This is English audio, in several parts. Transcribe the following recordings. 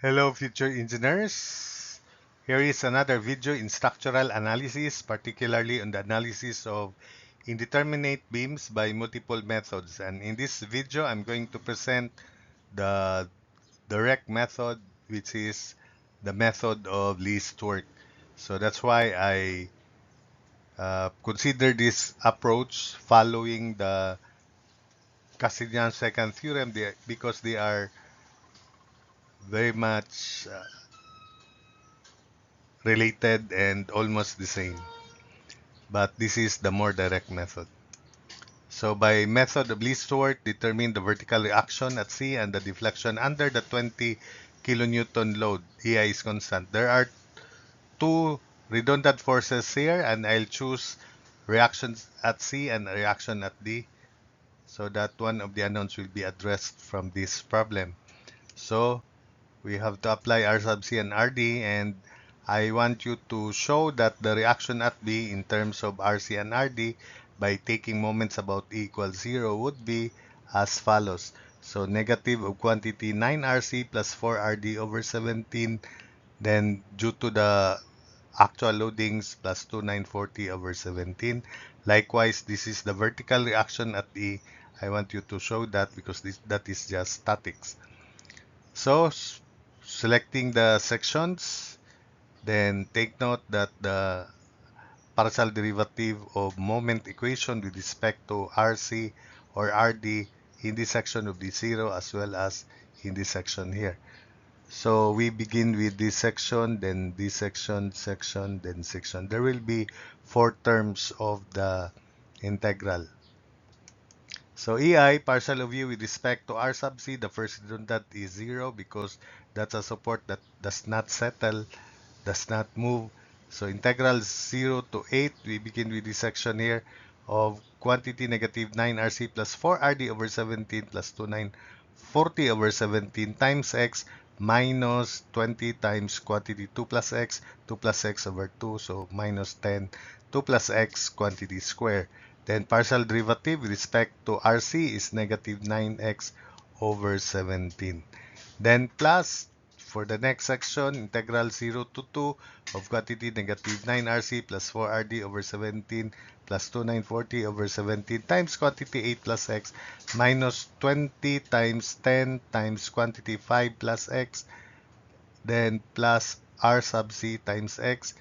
Hello, future engineers. Here is another video in structural analysis, particularly on the analysis of indeterminate beams by multiple methods. And in this video, I'm going to present the direct method, which is the method of least work. So that's why I consider this approach following the Castigliano's second theorem because they are very much related and almost the same. But this is the more direct method. So by method of least work, determine the vertical reaction at C and the deflection under the 20 kilonewton load. EI is constant. There are two redundant forces here, and I'll choose reactions at C and reaction at D so that one of the unknowns will be addressed from this problem. So we have to apply R sub C and RD, and I want you to show that the reaction at B in terms of RC and RD by taking moments about E equals 0 would be as follows. So negative of quantity 9RC plus 4RD over 17, then due to the actual loadings plus 2940 over 17. Likewise, this is the vertical reaction at E. I want you to show that because that is just statics. So selecting the sections, then take note that the partial derivative of moment equation with respect to RC or RD in this section will be 0 as well as in this section here. So we begin with this section, then this section, then section. There will be 4 terms of the integral. So EI, partial of u with respect to R sub C, the first redundant is 0 because that's a support that does not settle, does not move. So integral 0 to 8, we begin with this section here of quantity negative 9RC plus 4RD over 17 plus 2940 over 17 times x minus 20 times quantity 2 plus x, 2 plus x over 2, so minus 10, 2 plus x quantity square. Then partial derivative with respect to RC is negative 9x over 17. Then plus, for the next section, integral 0 to 2 of quantity negative 9RC plus 4RD over 17 plus 2940 over 17 times quantity 8 plus x minus 20 times 10 times quantity 5 plus x, then plus R sub C times x,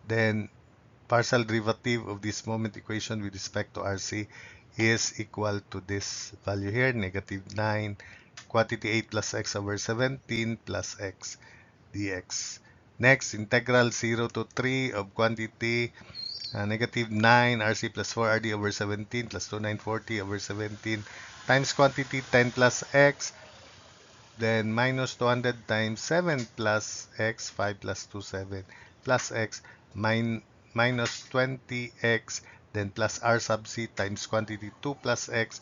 then partial derivative of this moment equation with respect to RC is equal to this value here, negative 9 quantity 8 plus x over 17 plus x dx. Next, integral 0 to 3 of quantity negative 9 RC plus 4 RD over 17 plus 2940 over 17 times quantity 10 plus x, then minus 200 times 7 plus x, 5 plus 2, 7 plus x minus 20x, then plus r sub c times quantity 2 plus x.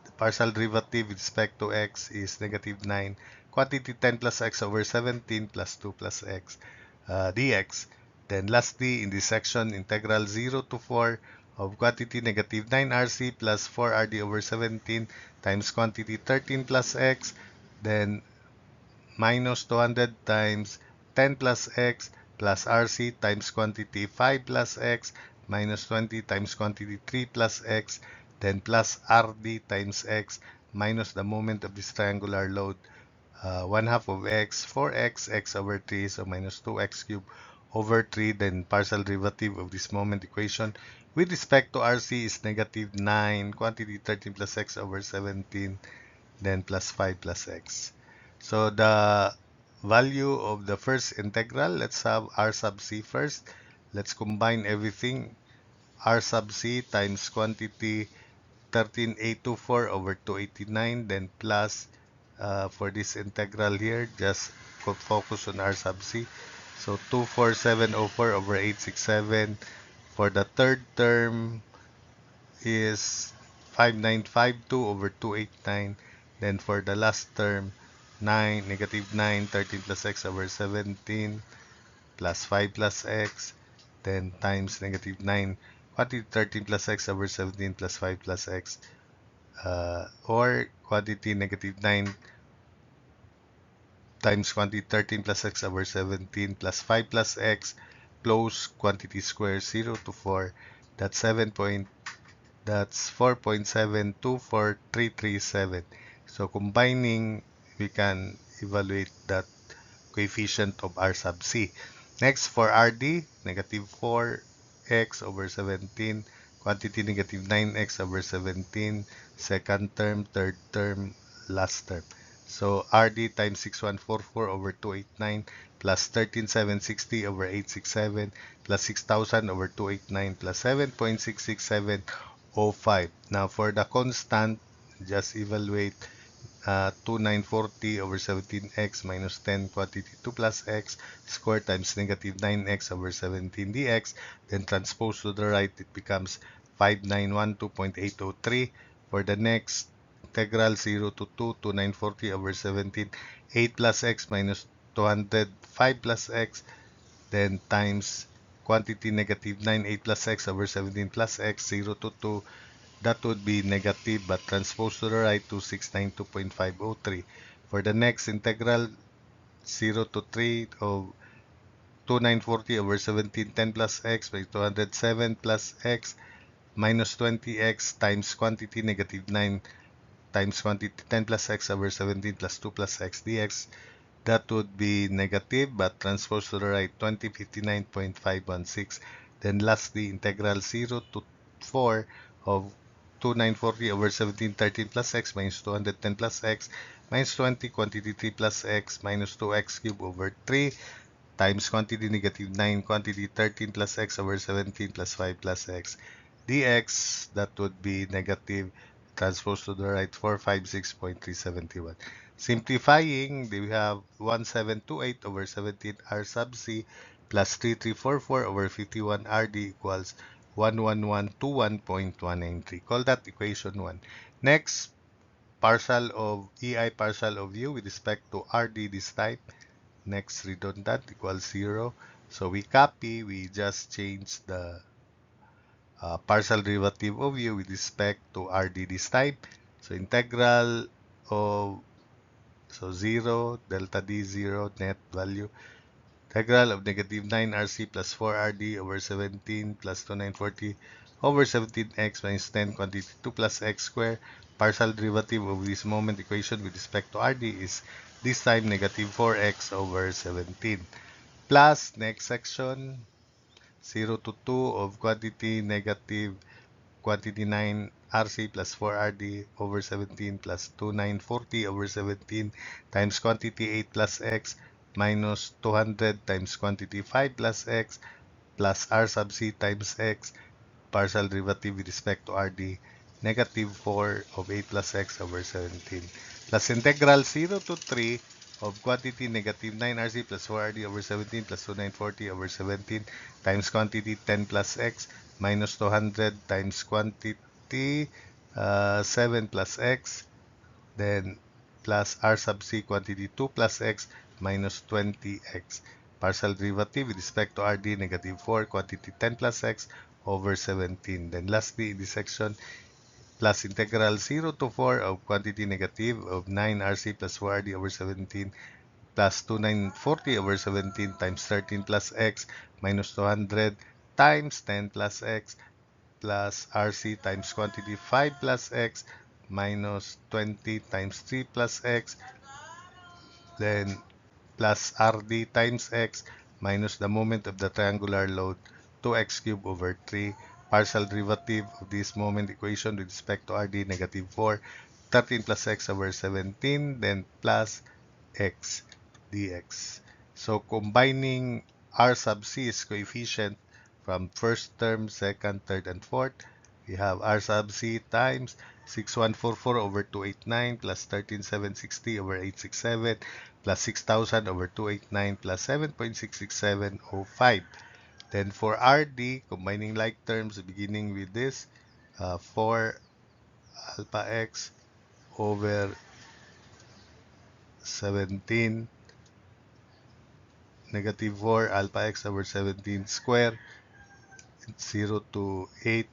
The partial derivative with respect to x is negative 9. Quantity 10 plus x over 17 plus 2 plus x dx. Then lastly, in this section, integral 0 to 4 of quantity negative 9rc plus 4rd over 17 times quantity 13 plus x, then minus 200 times 10 plus x plus RC times quantity 5 plus x minus 20 times quantity 3 plus x, then plus RD times x minus the moment of this triangular load, 1 half of x, 4x, x over 3, so minus 2x cubed over 3, then partial derivative of this moment equation with respect to RC is negative 9, quantity 13 plus x over 17, then plus 5 plus x. So the value of the first integral, let's have r sub c first. Let's combine everything. R sub c times quantity 13824 over 289, then plus for this integral here, just focus on r sub c. So 24704 over 867. For the third term is 5952 over 289. Then for the last term, 9, negative 9, 13 plus x over 17 plus 5 plus x, then times negative 9, quantity 13 plus x over 17 plus 5 plus x, or quantity negative 9 times quantity 13 plus x over 17 plus 5 plus x close quantity square 0 to 4. That's 4.724337. So combining, we can evaluate that coefficient of R sub C. Next, for RD, negative 4x over 17, quantity negative 9x over 17, second term, third term, last term. So RD times 6144 over 289 plus 13760 over 867 plus 6000 over 289 plus 7.66705. Now for the constant, just evaluate 2940 over 17x minus 10 quantity 2 plus x square times negative 9x over 17 dx. Then transpose to the right, it becomes 5912.803. For the next, integral 0 to 2, 2940 over 17, 8 plus x minus 200, 5 plus x, then times quantity negative 9, 8 plus x over 17 plus x, 0 to 2, that would be negative, but transpose to the right, 2692.503. For the next, integral 0 to 3 of 2940 over 17, 10 plus x by 207 plus x minus 20x times quantity negative 9 times quantity 10 plus x over 17 plus 2 plus x dx. That would be negative, but transpose to the right, 2059.516. Then lastly, integral 0 to 4 of 2940 over 17, 13 plus x minus 210 plus x minus 20 quantity 3 plus x minus 2x cubed over 3 times quantity negative 9 quantity 13 plus x over 17 plus 5 plus x dx. That would be negative, transpose to the right, 456.371. Simplifying, we have 1728 over 17 r sub c plus 3344 over 51 rd equals 11121.193. Call that equation 1. Next, partial of EI partial of u with respect to rd this time. Next, redundant equals 0. So we copy, we just change the partial derivative of u with respect to rd this time. So integral of 0, delta d 0, net value. Integral of negative 9rc plus 4rd over 17 plus 2940 over 17x minus 10 quantity 2 plus x squared. Partial derivative of this moment equation with respect to rd is this time negative 4x over 17. Plus, next section, 0 to 2 of quantity negative quantity 9 RC plus 4 RD over 17 plus 2940 over 17 times quantity 8 plus X minus 200 times quantity 5 plus X plus R sub C times X, partial derivative with respect to RD, negative 4 of 8 plus X over 17 plus integral 0 to 3 of quantity negative 9RC plus 4RD over 17 plus 2940 over 17 times quantity 10 plus X minus 200 times quantity 7 plus X, then plus R sub C quantity 2 plus X minus 20X. Partial derivative with respect to RD, negative 4, quantity 10 plus X over 17. Then lastly, in this section, plus integral 0 to 4 of quantity negative of 9 RC plus 4RD over 17 plus 2940 over 17 times 13 plus X minus 200 times 10 plus X plus RC times quantity 5 plus X minus 20 times 3 plus X, then plus RD times X minus the moment of the triangular load 2x cubed over 3. Partial derivative of this moment equation with respect to RD, negative 4, 13 plus x over 17, then plus x dx. So combining R sub c is coefficient from first term, second, third, and fourth. We have R sub c times 6144 over 289 plus 13760 over 867 plus 6000 over 289 plus 7.66705. Then for RD, combining like terms beginning with this, 4 alpha x over 17 negative 4 alpha x over 17 square, 0 to 8,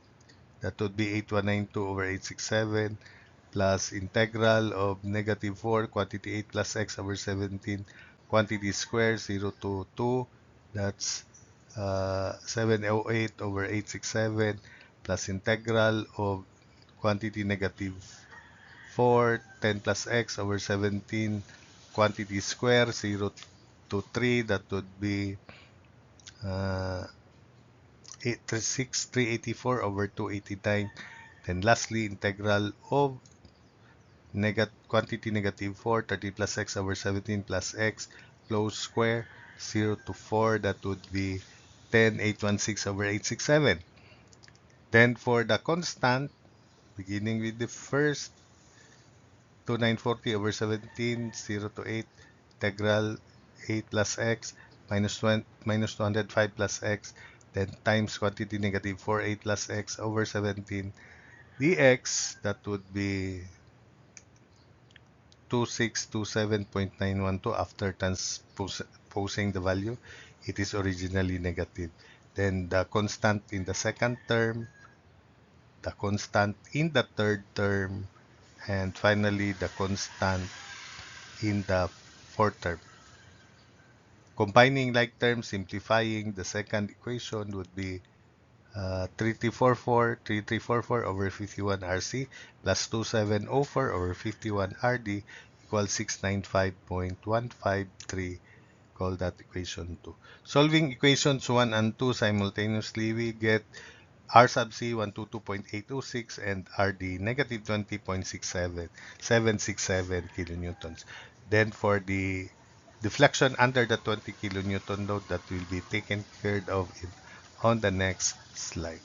that would be 8192 over 867 plus integral of negative 4 quantity 8 plus x over 17 quantity square 0 to 2, that's 708 over 867 plus integral of quantity negative 4 10 plus x over 17 quantity square 0 to 3, that would be 384 over 289. Then lastly, integral of quantity negative 4, 30 plus x over 17 plus x, closed square, 0 to 4, that would be 10, 816 over 867. Then for the constant, beginning with the first, 2940 over 17, 0 to 8, integral 8 plus x, minus 1, minus 205 plus x, then times quantity negative 4, 8 plus x over 17 dx, that would be 2627.912 after transposing the value. It is originally negative. Then the constant in the second term, the constant in the third term, and finally the constant in the fourth term. Combining like terms, simplifying the second equation would be 3344 over 51 RC plus 2704 over 51 RD equals 695.153. Call that equation 2. Solving equations 1 and 2 simultaneously, we get R sub C 122.826 and RD negative 20.767 kilonewtons. Then for the deflection under the 20 kilonewton load, that will be taken care of on the next slide.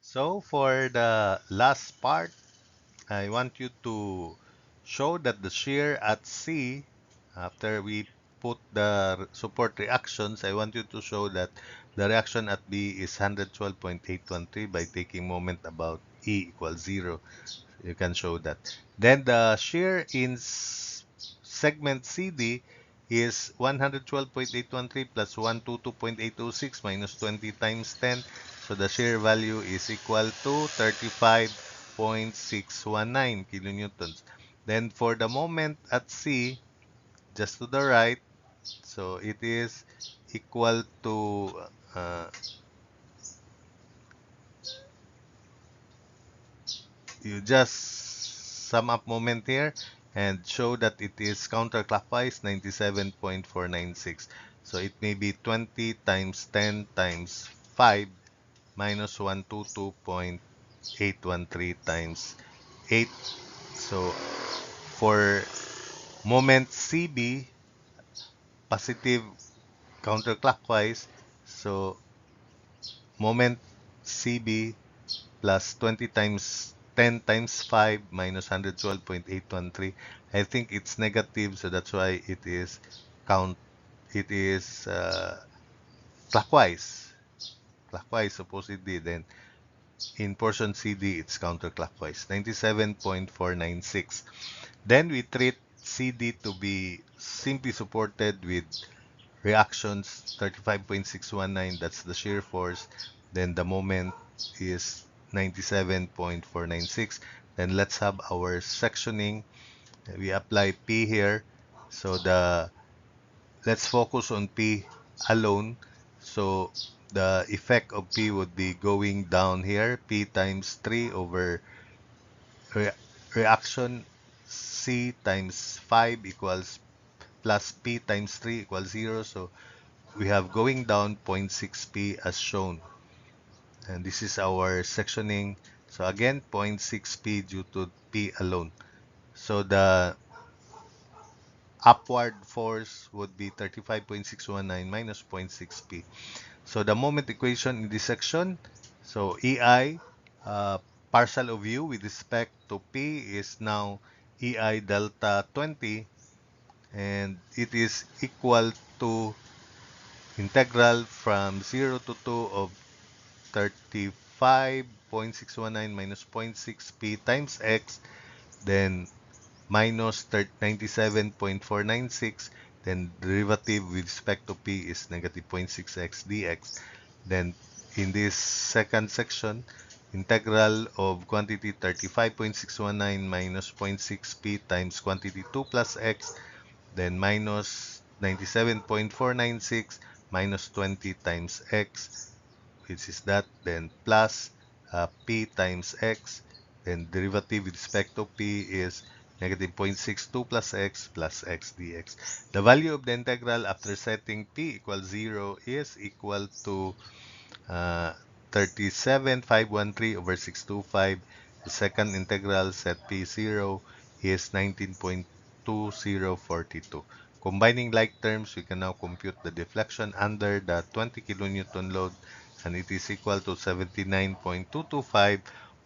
So for the last part, I want you to show that the shear at C, after we put the support reactions, I want you to show that the reaction at B is 112.813 by taking moment about E equals 0. You can show that. Then the shear in segment CD is 112.813 plus 122.826 minus 20 times 10. So the shear value is equal to 35.619 kilonewtons. Then for the moment at C, just to the right, so it is equal to you just sum up moment here and show that it is counterclockwise 97.496. So it may be 20 times 10 times 5 minus 122.813 times 8. So for moment CB, positive counterclockwise, so moment CB plus 20 times 10 times 5 minus 112.813. I think it's negative, so that's why it is clockwise. Clockwise supposedly, then in portion CD it's counterclockwise, 97.496. Then we treat CD to be simply supported with reactions 35.619, that's the shear force. Then the moment is 97.496. Then let's have our sectioning. We apply P here. So let's focus on P alone. So the effect of P would be going down here. P times 3 over reaction C times 5 equals plus P times 3 equals 0. So we have going down 0.6p as shown. And this is our sectioning. So again, 0.6p due to P alone. So the upward force would be 35.619 minus 0.6p. So the moment equation in this section, so EI, partial of U with respect to P is now EI delta 20, and it is equal to integral from 0 to 2 of 35.619 minus 0.6p times x, then minus 97.496, then derivative with respect to p is negative 0.6x dx. Then in this second section, Integral of quantity 35.619 minus 0.6 p times quantity 2 plus x, then minus 97.496 minus 20 times x, which is that, then plus p times x, then derivative with respect to p is negative 0.62 plus x dx. The value of the integral after setting p equals 0 is equal to uh, 37,513 over 625. The second integral set P0 is 19.2042. Combining like terms, we can now compute the deflection under the 20 kilonewton load, and it is equal to 79.225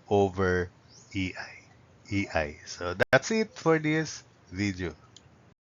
over EI. So that's it for this video.